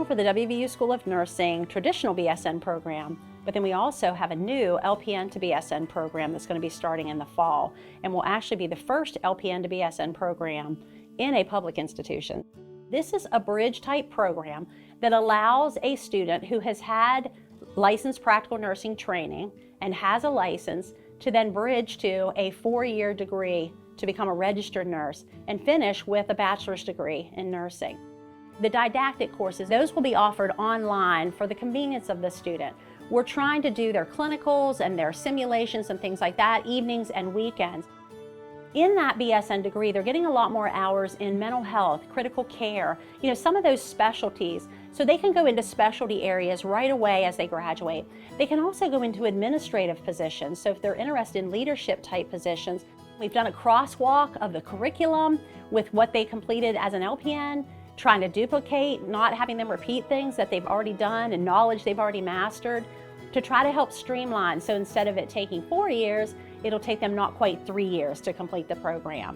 for the WVU School of Nursing traditional BSN program, but then we also have a new LPN to BSN program that's going to be starting in the fall, and will actually be the first LPN to BSN program in a public institution. This is a bridge type program that allows a student who has had licensed practical nursing training and has a license to then bridge to a 4-year degree to become a registered nurse and finish with a bachelor's degree in nursing. The didactic courses, those will be offered online for the convenience of the student. We're trying to do their clinicals and their simulations and things like that, evenings and weekends. In that BSN degree, they're getting a lot more hours in mental health, critical care, some of those specialties, so they can go into specialty areas right away as they graduate. They can also go into administrative positions, so if they're interested in leadership type positions, we've done a crosswalk of the curriculum with what they completed as an LPN, trying to duplicate, not having them repeat things that they've already done and knowledge they've already mastered, to try to help streamline. So instead of it taking 4 years, it'll take them not quite 3 years to complete the program.